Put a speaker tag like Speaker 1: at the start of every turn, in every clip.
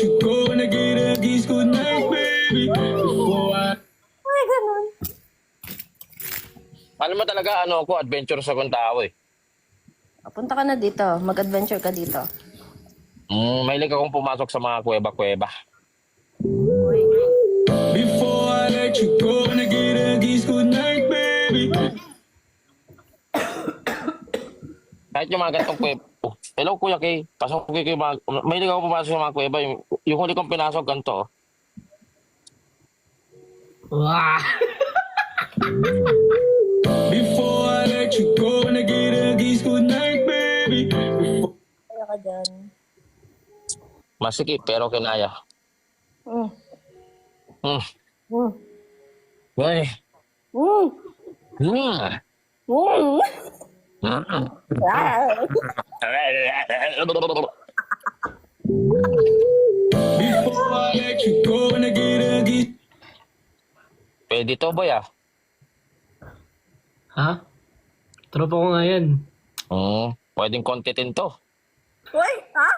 Speaker 1: you go and I get a kiss good night, baby. Before I...
Speaker 2: Ay, ganun.
Speaker 3: Alam mo talaga, ano ako, adventurous akong tao eh.
Speaker 2: Punta ka na dito. Mag-adventure ka dito.
Speaker 3: Mahilig akong pumasok sa mga kuweba-kuweba.
Speaker 1: Before I let you go and I get a kiss good night, baby.
Speaker 3: Kahit yung mga gantong kuweba. Oh, hello Kuya Kay, pasok ko kayo mga... Mahilig ako pumasok sa mga kuweba. Yung huli kong pinasok, ganito. Oh.
Speaker 4: Wah!
Speaker 1: Before I let you go and I get a kiss good night, baby. Before...
Speaker 2: Kaya ka dyan.
Speaker 3: Masikip, pero kinaya.
Speaker 2: Mm.
Speaker 3: Hmm.
Speaker 2: Mm.
Speaker 3: Ay.
Speaker 2: Mm.
Speaker 3: Hmm.
Speaker 2: Mm.
Speaker 3: Hmm.
Speaker 2: Ah.
Speaker 1: Before I let you go and I get a kiss...
Speaker 3: Pwede to, boy, ah.
Speaker 4: Ha? Tropa ko nga yan.
Speaker 3: Pwedeng contentin to.
Speaker 2: Uy, ha?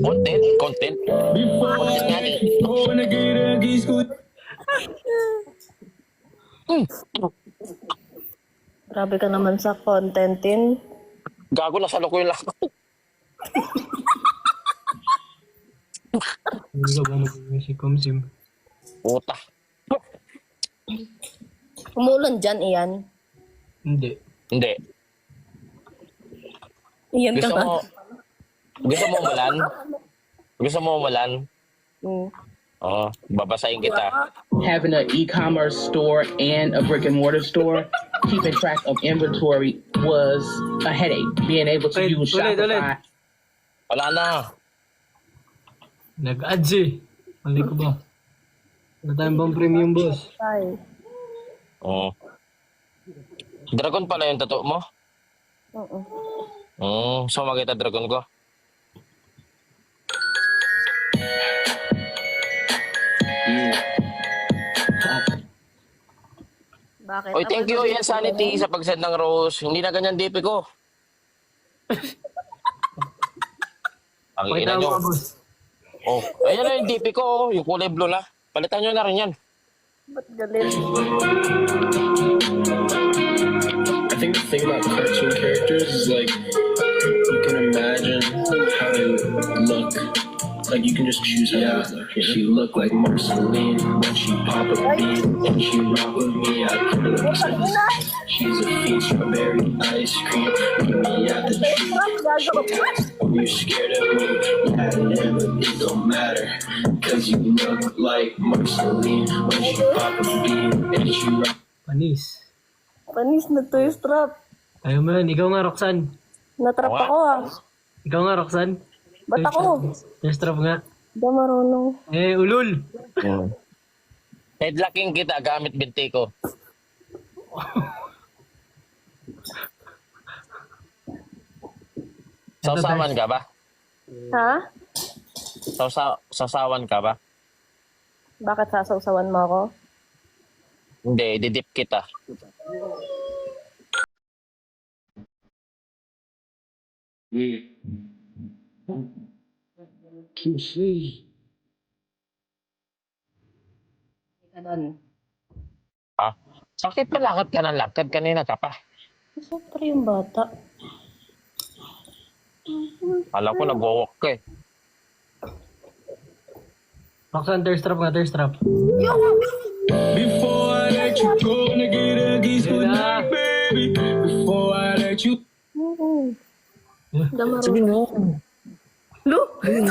Speaker 3: Content.
Speaker 1: Before I let you go and I get a kiss good...
Speaker 2: Grabe ka naman sa contentin.
Speaker 3: Gago na salo ko yung lako.
Speaker 4: Hindi ka ba nag-music comsim?
Speaker 3: Puta.
Speaker 2: Umulan dyan, Ian.
Speaker 4: Hindi.
Speaker 3: Hindi.
Speaker 2: Ian ka
Speaker 3: Gusto
Speaker 2: ba?
Speaker 3: mo... Gusto mo umulan? Gusto mo umulan?
Speaker 2: Mm.
Speaker 3: Oo, babasahin kita.
Speaker 5: Having an e-commerce store and a brick and mortar store, keeping track of inventory was a headache. Being able to use Shopify.
Speaker 3: Wala na.
Speaker 4: Nag-ads eh. Mali ko ba? Wala tayong bang premium, boss?
Speaker 2: Ay.
Speaker 3: Oo. Dragon pala yung tattoo mo?
Speaker 2: Oo.
Speaker 3: So makita dragon ko.
Speaker 2: Bakit?
Speaker 3: Oy, thank you, Ian Sanity, sa pag-send ng rose. Hindi na ganyan DP ko. Ang ina
Speaker 4: Pakita
Speaker 3: nyo.
Speaker 4: mo, boss.
Speaker 3: Oh, ayan na yung DP ko, oh, yung kulay blue na. Palitan nyo na rin yan.
Speaker 2: Ba't galit?
Speaker 1: I think the thing about cartoon characters is like you can imagine how they look. Like you can just choose how they look. She looked like Marceline when she pop a bean and she rock with me. I put her obsessed. She's a fiend, strawberry ice cream. Meet me at the tree. You scared of me? Yeah, but it don't matter. Cause you look like Marceline when she pop a bean and she rock.
Speaker 4: Panis.
Speaker 2: Panis na to yung strap.
Speaker 4: Ayaw mo yan. Ikaw nga, Roxanne.
Speaker 2: Natrap
Speaker 3: Oo nga.
Speaker 2: ako ah.
Speaker 4: Ikaw nga, Roxanne.
Speaker 2: Ba't ako?
Speaker 4: Test trap nga.
Speaker 2: Di marunong.
Speaker 4: Eh, ulul.
Speaker 3: Headlocking kita gamit binti ko. Sausawan ka ba?
Speaker 2: Ha?
Speaker 3: Sausawan ka ba?
Speaker 2: Bakit sasawsawan mo ako?
Speaker 3: Hindi, didip kita.
Speaker 2: Ka doon.
Speaker 3: Ha? Bakit pa lakad ka ng lakad? Kanina ka pa.
Speaker 2: Siyempre yung bata.
Speaker 3: Alam ko nag-walk ka eh.
Speaker 4: Roxanne, thirst trap nga, thirst trap.
Speaker 1: Before I let you go and I get a kiss good night, baby. Before I let you...
Speaker 2: Oo. Di
Speaker 3: Sige
Speaker 2: marunong.
Speaker 3: mo.
Speaker 2: Lo! Sige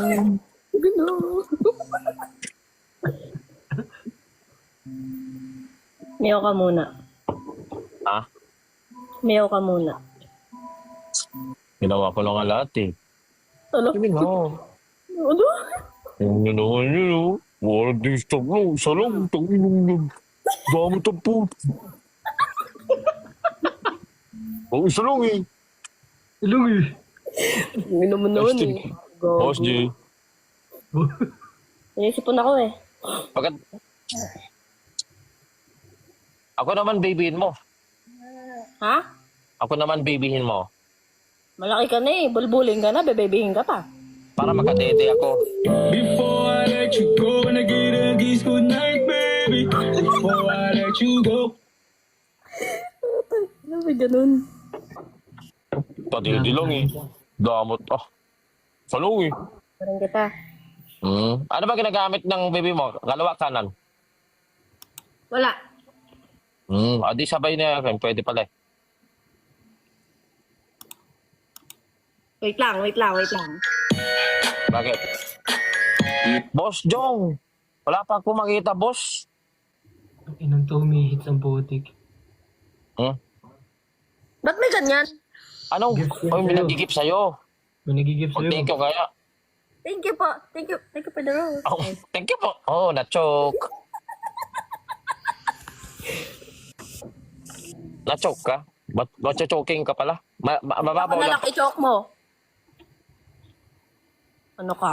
Speaker 2: no. Mayo ka muna.
Speaker 3: Ha?
Speaker 2: Mayo ka muna.
Speaker 3: Ginawa ko lang ang lahat eh.
Speaker 2: Ano?
Speaker 3: Sige mo.
Speaker 2: Ano?
Speaker 3: Yung nanuhan nyo, no? Walang disturb mo. Isa lang. Tanginong nag... Gamit ang puto. Oh, isa lang eh.
Speaker 4: Ilong eh.
Speaker 2: Hindi naman naman eh.
Speaker 3: Boss J.
Speaker 2: Naisipon ako eh.
Speaker 3: Pagkat... Ako naman babyhin mo.
Speaker 2: Ha?
Speaker 3: Ako naman babyhin mo.
Speaker 2: Malaki ka na eh. Bulbuling ka na. Bebebihin ka pa.
Speaker 3: Para makadede ako.
Speaker 1: Before I
Speaker 2: Bakit ganun?
Speaker 3: Padidi lang eh. Damot. Ah. Salong eh.
Speaker 2: Parang kita.
Speaker 3: Ano ba ginagamit ng baby mo? Kalawa kanan?
Speaker 2: Wala.
Speaker 3: Adi sabay na yan. Pwede pala eh.
Speaker 2: Wait lang.
Speaker 3: Bakit? Boss Jong! Wala pa ako makita, boss.
Speaker 4: Inang to humihit ang putik.
Speaker 2: Ba't may ganyan?
Speaker 3: Anong?
Speaker 4: Gift yan
Speaker 3: Oy, may
Speaker 4: sa'yo.
Speaker 3: nagigip sa'yo.
Speaker 4: May nagigip
Speaker 3: Oh,
Speaker 4: sa'yo.
Speaker 3: thank you kaya.
Speaker 2: Thank you po. Thank you for the rose.
Speaker 3: Oh, thank you po. Oh, na-choke. Na-choke ka? Ba't choking ka pala?
Speaker 2: Ako
Speaker 3: Mababaw
Speaker 2: na
Speaker 3: lang.
Speaker 2: lang i-choke mo. Ano ka?